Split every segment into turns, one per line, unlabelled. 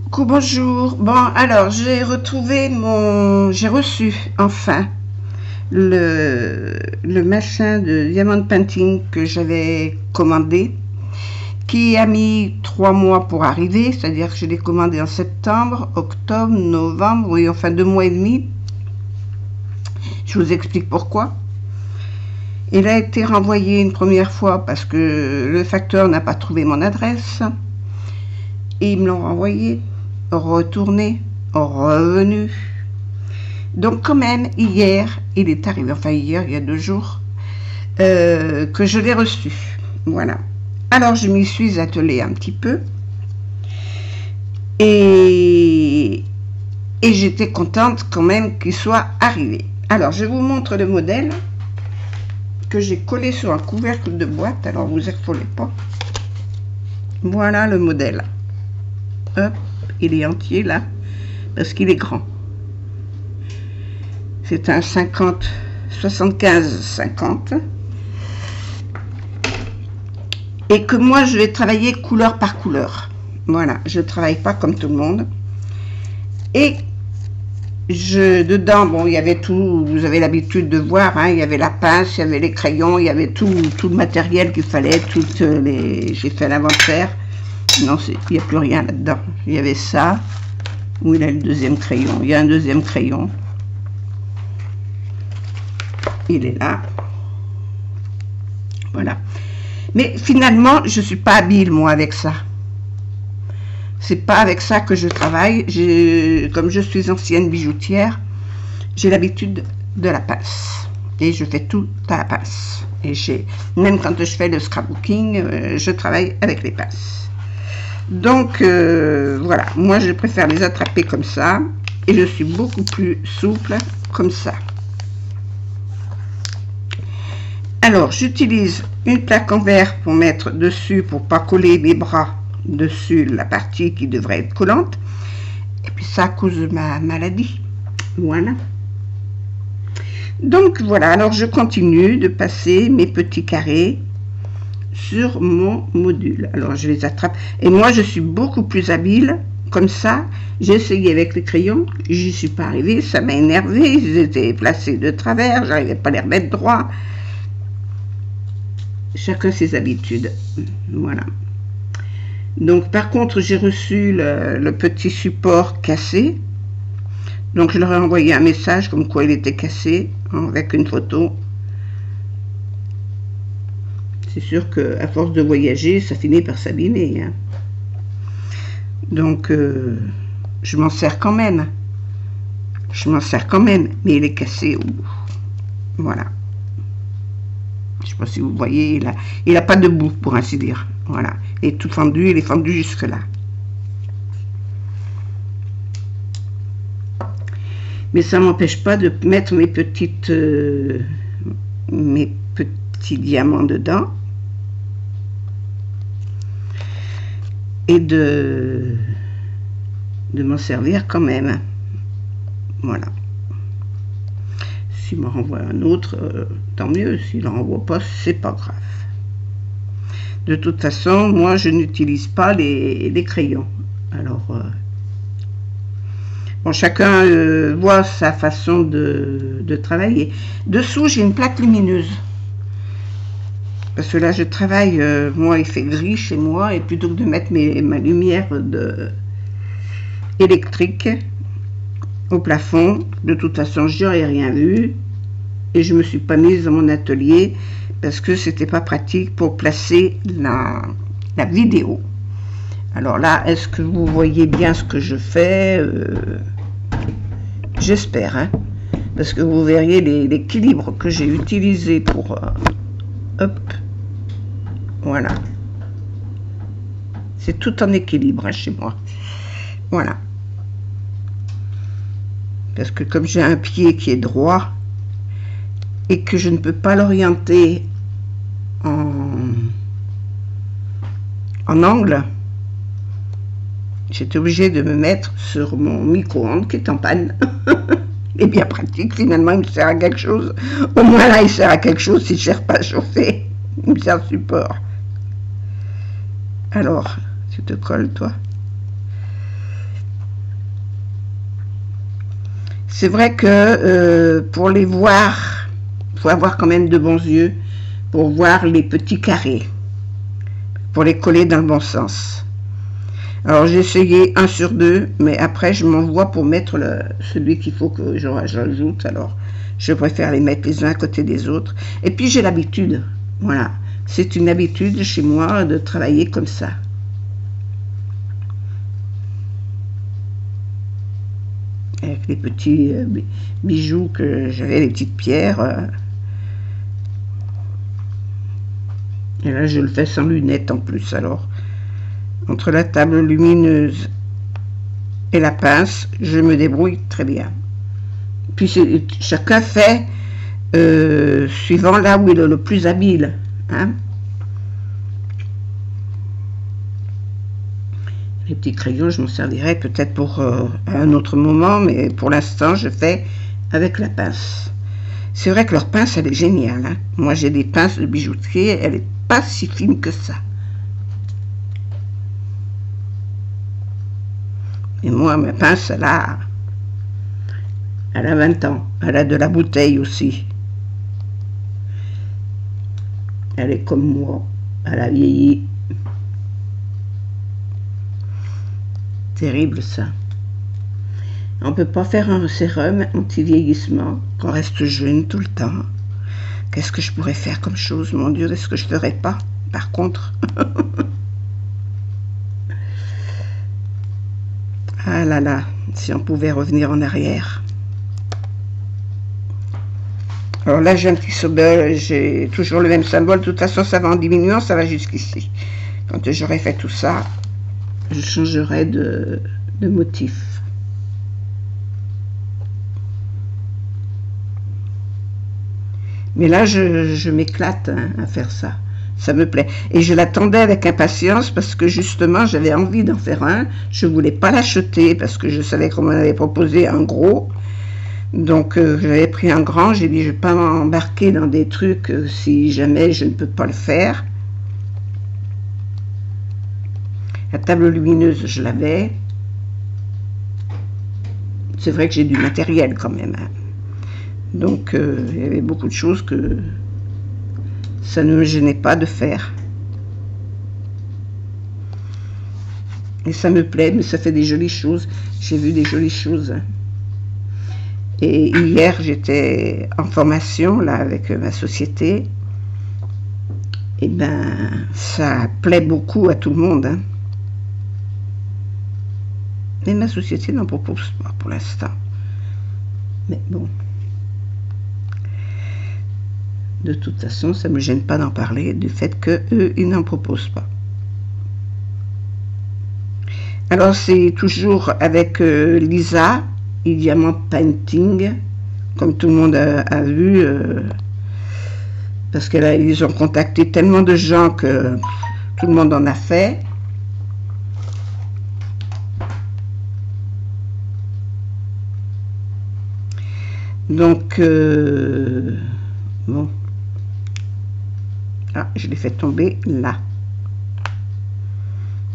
Coucou, bonjour. Bon, alors j'ai reçu enfin le machin de Diamond Painting que j'avais commandé, qui a mis 3 mois pour arriver, c'est-à-dire que je l'ai commandé en septembre, octobre, novembre, oui, enfin 2 mois et demi. Je vous explique pourquoi. Il a été renvoyé une première fois parce que le facteur n'a pas trouvé mon adresse. Et ils me l'ont renvoyé, retourné, revenu. Donc quand même, hier, il est arrivé, enfin hier, il y a 2 jours, que je l'ai reçu. Voilà. Alors je m'y suis attelée un petit peu. Et j'étais contente quand même qu'il soit arrivé. Alors je vous montre le modèle que j'ai collé sur un couvercle de boîte. Alors vous affolez pas. Voilà le modèle. Hop, il est entier là, parce qu'il est grand. C'est un 75-50. Et que moi, je vais travailler couleur par couleur. Voilà, je ne travaille pas comme tout le monde. Et dedans, bon, il y avait tout, vous avez l'habitude de voir, hein, il y avait la pince, il y avait les crayons, il y avait tout le matériel qu'il fallait, j'ai fait l'inventaire. Non, il n'y a plus rien là-dedans. Il y avait ça. Où il a le deuxième crayon? Il y a un deuxième crayon. Il est là. Voilà. Mais finalement, je ne suis pas habile, moi, avec ça. C'est pas avec ça que je travaille. Comme je suis ancienne bijoutière, j'ai l'habitude de la pince. Et je fais tout à la pince. Et même quand je fais le scrapbooking, je travaille avec les pinces. Donc voilà, moi je préfère les attraper comme ça et je suis beaucoup plus souple comme ça. Alors j'utilise une plaque en verre pour mettre dessus, pour pas coller mes bras dessus la partie qui devrait être collante, et puis ça à cause de ma maladie. Voilà. Donc voilà, alors je continue de passer mes petits carrés sur mon module. Alors je les attrape et moi je suis beaucoup plus habile comme ça. J'ai essayé avec les crayons, j'y suis pas arrivée, ça m'a énervé, ils étaient placés de travers, j'arrivais pas à les remettre droit. Chacun ses habitudes. Voilà. Donc par contre j'ai reçu le petit support cassé, donc je leur ai envoyé un message comme quoi il était cassé, hein, avec une photo. C'est sûr qu'à force de voyager, ça finit par s'abîmer. Hein. Donc, je m'en sers quand même. Je m'en sers quand même, mais il est cassé au bout. Voilà. Je ne sais pas si vous voyez, il n'a pas de bout, pour ainsi dire. Voilà. Il est tout fendu, il est fendu jusque-là. Mais ça ne m'empêche pas de mettre mes petits diamants dedans. Et de m'en servir quand même. Voilà. S'il me renvoie un autre, tant mieux. S'il ne renvoie pas, c'est pas grave. De toute façon, moi, je n'utilise pas les crayons. Alors, bon, chacun voit sa façon de travailler. Dessous, j'ai une plaque lumineuse. Parce que là, je travaille, moi, il fait gris chez moi, et plutôt que de mettre ma lumière électrique au plafond, de toute façon, je n'aurais rien vu, et je ne me suis pas mise dans mon atelier, parce que c'était pas pratique pour placer la vidéo. Alors là, est-ce que vous voyez bien ce que je fais? J'espère, hein, parce que vous verriez l'équilibre que j'ai utilisé pour... hop. Voilà. C'est tout en équilibre, hein, chez moi. Voilà. Parce que comme j'ai un pied qui est droit et que je ne peux pas l'orienter en angle, j'étais obligée de me mettre sur mon micro-ondes qui est en panne. Il est bien pratique, finalement, il me sert à quelque chose. Au moins là, il sert à quelque chose s'il ne cherche pas à chauffer. Il me sert de support. Alors, tu te colles, toi. C'est vrai que pour les voir, il faut avoir quand même de bons yeux pour voir les petits carrés, pour les coller dans le bon sens. Alors j'ai essayé 1 sur 2, mais après je m'envoie pour mettre celui qu'il faut que j'ajoute. Alors je préfère les mettre les uns à côté des autres. Et puis j'ai l'habitude, voilà. C'est une habitude chez moi de travailler comme ça. Avec les petits bijoux que j'avais, les petites pierres. Et là je le fais sans lunettes en plus. Alors entre la table lumineuse et la pince, je me débrouille très bien. Puis chacun fait suivant là où il est le plus habile. Hein. Les petits crayons, je m'en servirai peut-être pour un autre moment, mais pour l'instant, je fais avec la pince. C'est vrai que leur pince, elle est géniale. Hein. Moi, j'ai des pinces de bijouterie, elle n'est pas si fine que ça. Et moi, ma pince, elle a 20 ans. Elle a de la bouteille aussi. Elle est comme moi. Elle a vieilli. Terrible, ça. On ne peut pas faire un sérum anti-vieillissement, qu'on reste jeune tout le temps. Qu'est-ce que je pourrais faire comme chose, mon Dieu, est-ce que je ne ferais pas, par contre? Ah là là, si on pouvait revenir en arrière. Alors là, j'ai un petit symbole, j'ai toujours le même symbole. De toute façon, ça va en diminuant, ça va jusqu'ici. Quand j'aurai fait tout ça, je changerai de motif. Mais là, je m'éclate hein, à faire ça. Ça me plaît. Et je l'attendais avec impatience parce que justement, j'avais envie d'en faire un. Je ne voulais pas l'acheter parce que je savais qu'on m'en avait proposé un gros. Donc, j'avais pris un grand. J'ai dit, je ne vais pas m'embarquer dans des trucs si jamais je ne peux pas le faire. La table lumineuse, je l'avais. C'est vrai que j'ai du matériel quand même. Hein. Donc, il y avait beaucoup de choses que ça ne me gênait pas de faire. Et ça me plaît, mais ça fait des jolies choses. J'ai vu des jolies choses. Et hier, j'étais en formation là avec ma société. Et ben, ça plaît beaucoup à tout le monde. Hein. Mais ma société n'en propose pas pour l'instant. Mais bon. De toute façon, ça ne me gêne pas d'en parler du fait qu'eux, ils n'en proposent pas. Alors, c'est toujours avec Lisa, Diamant Painting, comme tout le monde a vu, parce qu'ils ont contacté tellement de gens que tout le monde en a fait. Donc, bon. Ah, je l'ai fait tomber là.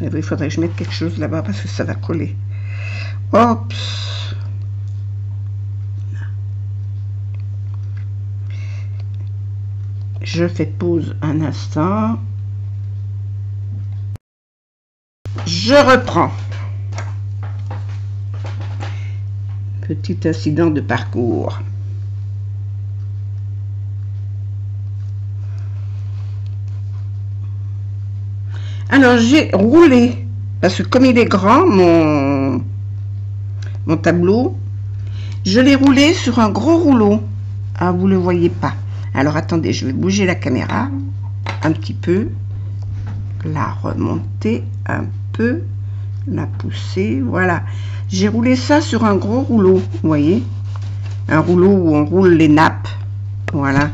Il faudrait que je mette quelque chose là-bas parce que ça va coller. Hop. Je fais pause un instant. Je reprends. Petit incident de parcours. Alors j'ai roulé, parce que comme il est grand, mon tableau, je l'ai roulé sur un gros rouleau. Ah, vous ne le voyez pas. Alors attendez, je vais bouger la caméra un petit peu, la remonter un peu, la pousser, voilà. J'ai roulé ça sur un gros rouleau, vous voyez, un rouleau où on roule les nappes, voilà.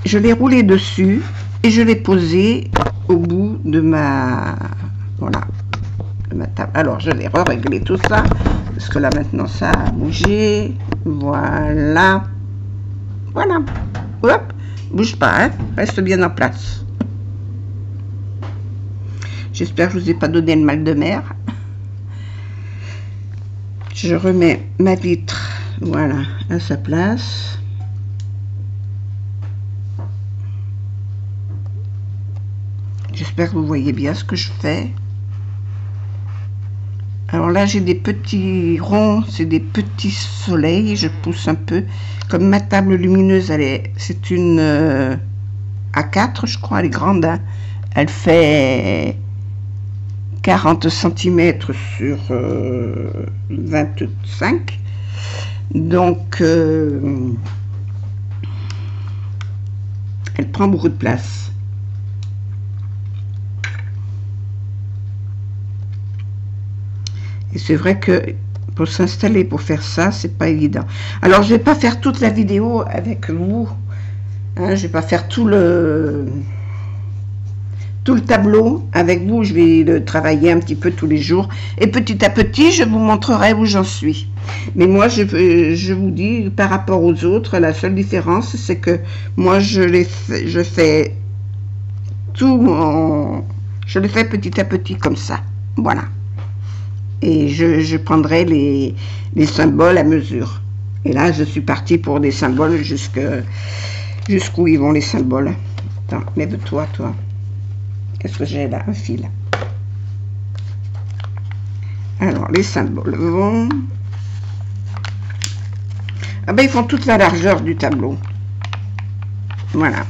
Je l'ai roulé dessus et je l'ai posé au bout de ma, voilà, de ma table. Alors je vais régler tout ça parce que là maintenant ça a bougé, voilà, voilà, hop, bouge pas, hein, reste bien en place. J'espère que je vous ai pas donné le mal de mer. Je remets ma vitre voilà, à sa place. J'espère que vous voyez bien ce que je fais. Alors là, j'ai des petits ronds, c'est des petits soleils. Je pousse un peu. Comme ma table lumineuse, c'est une A4, je crois, elle est grande. Hein. Elle fait 40 cm sur 25. Donc, elle prend beaucoup de place. Et c'est vrai que pour s'installer, pour faire ça, c'est pas évident. Alors, je vais pas faire toute la vidéo avec vous. Hein, je vais pas faire tout le tableau avec vous. Je vais le travailler un petit peu tous les jours. Et petit à petit, je vous montrerai où j'en suis. Mais moi, je vous dis, par rapport aux autres, la seule différence, c'est que moi, je fais tout je le fais petit à petit comme ça. Voilà. Et je prendrai les symboles à mesure. Et là, je suis partie pour des symboles jusqu'où ils vont les symboles. Attends, lève-toi, toi. Qu'est-ce que j'ai là? Un fil. Alors, les symboles vont... Ah ben, ils font toute la largeur du tableau. Voilà.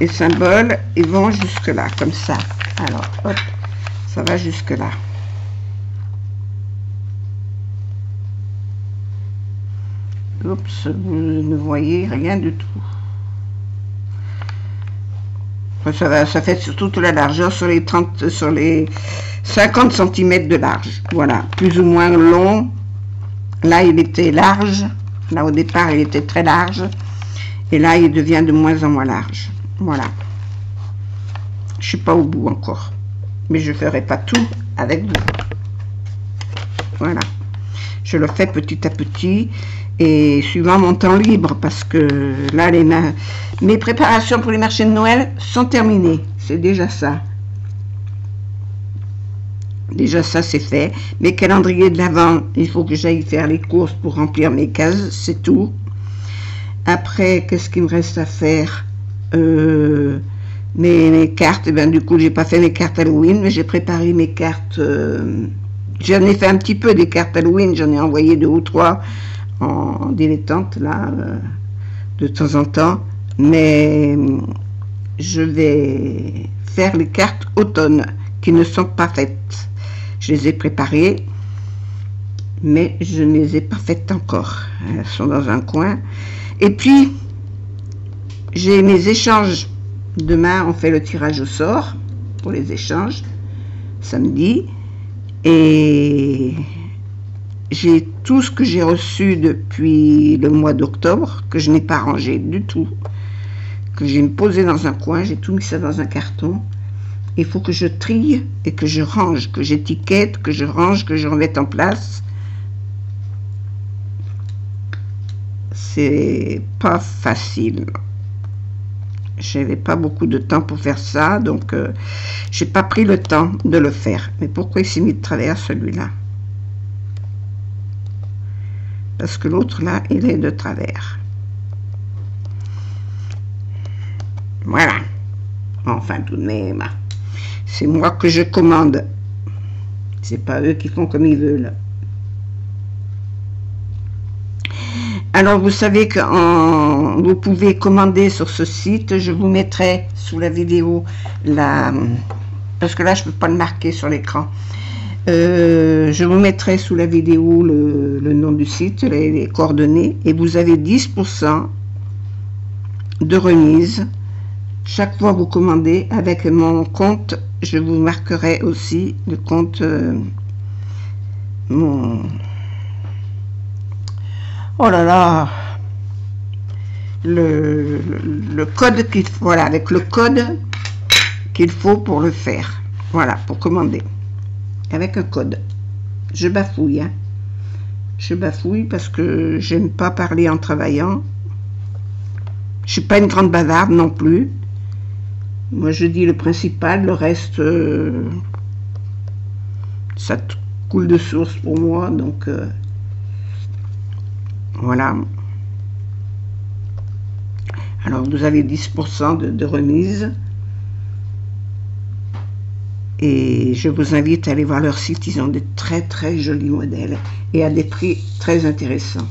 Les symboles, ils vont jusque là, comme ça. Alors, hop, ça va jusque là. Oups, vous ne voyez rien du tout. Ça fait surtout toute la largeur sur les 50 cm de large. Voilà, plus ou moins long. Là, il était large. Là, au départ, il était très large. Et là, il devient de moins en moins large. Voilà. Je suis pas au bout encore. Mais je ferai pas tout avec vous. Voilà. Je le fais petit à petit. Et suivant mon temps libre, parce que là, mes préparations pour les marchés de Noël sont terminées. C'est déjà ça. Déjà ça, c'est fait. Mes calendriers de l'Avent, il faut que j'aille faire les courses pour remplir mes cases, c'est tout. Après, qu'est-ce qu'il me reste à faire? Mes cartes, et bien du coup, j'ai pas fait mes cartes Halloween, mais j'ai préparé mes cartes. J'en ai fait un petit peu des cartes Halloween, j'en ai envoyé 2 ou 3 en dilettante là de temps en temps, mais je vais faire les cartes automne qui ne sont pas faites. Je les ai préparées, mais je ne les ai pas faites encore. Elles sont dans un coin. Et puis j'ai mes échanges. Demain on fait le tirage au sort pour les échanges samedi, et j'ai tout ce que j'ai reçu depuis le mois d'octobre, que je n'ai pas rangé du tout, que j'ai posé dans un coin, j'ai tout mis ça dans un carton. Il faut que je trie et que je range, que j'étiquette, que je range, que je remette en place. C'est pas facile. J'avais pas beaucoup de temps pour faire ça, donc j'ai pas pris le temps de le faire. Mais pourquoi il s'est mis de travers celui-là? Parce que l'autre là, il est de travers. Voilà. Enfin, tout de même, c'est moi que je commande. C'est pas eux qui font comme ils veulent. Alors, vous savez que vous pouvez commander sur ce site. Je vous mettrai sous la vidéo parce que là, je peux pas le marquer sur l'écran. Je vous mettrai sous la vidéo le nom du site, les coordonnées, et vous avez 10% de remise chaque fois que vous commandez. Avec mon compte, je vous marquerai aussi le compte, oh là là, le code voilà, avec le code qu'il faut pour le faire, voilà, pour commander. Avec un code. Je bafouille, hein. Je bafouille parce que j'aime pas parler en travaillant. Je suis pas une grande bavarde non plus. Moi, je dis le principal, le reste, ça coule de source pour moi, donc Voilà. Alors vous avez 10% de remise. Et je vous invite à aller voir leur site, ils ont de très très jolis modèles et à des prix très intéressants.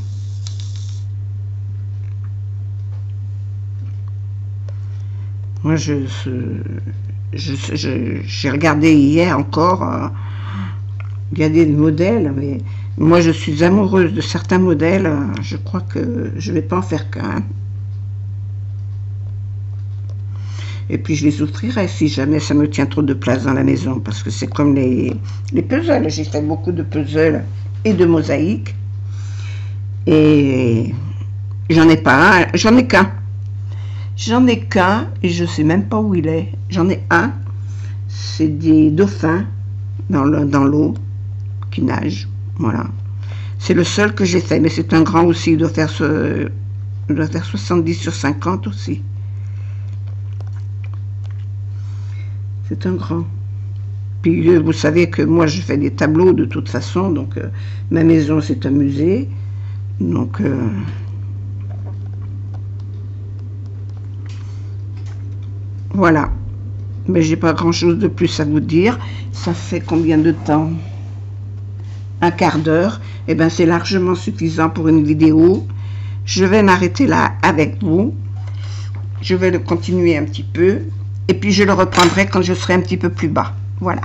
Moi j'ai regardé hier encore, il y a des modèles, mais moi je suis amoureuse de certains modèles, je crois que je ne vais pas en faire qu'un. Et puis je les offrirai si jamais ça me tient trop de place dans la maison, parce que c'est comme les puzzles. J'ai fait beaucoup de puzzles et de mosaïques. Et j'en ai pas un, j'en ai qu'un. J'en ai qu'un et je sais même pas où il est. J'en ai un, c'est des dauphins dans l'eau qui nagent. Voilà. C'est le seul que j'ai fait, mais c'est un grand aussi, il doit faire 70 sur 50 aussi. C'est un grand. Puis vous savez que moi je fais des tableaux de toute façon, donc ma maison c'est un musée. Donc voilà. Mais j'ai pas grand chose de plus à vous dire. Ça fait combien de temps? Un quart d'heure. Et bien c'est largement suffisant pour une vidéo. Je vais m'arrêter là avec vous. Je vais le continuer un petit peu. Et puis je le reprendrai quand je serai un petit peu plus bas. Voilà.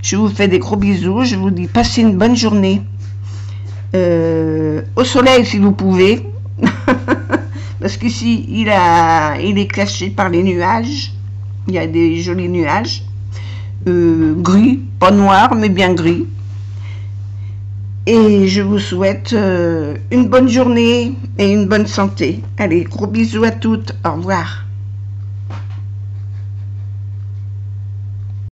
Je vous fais des gros bisous. Je vous dis passez une bonne journée. Au soleil si vous pouvez. Parce qu'ici il est caché par les nuages. Il y a des jolis nuages. Gris, pas noir mais bien gris. Et je vous souhaite une bonne journée et une bonne santé. Allez, gros bisous à toutes. Au revoir.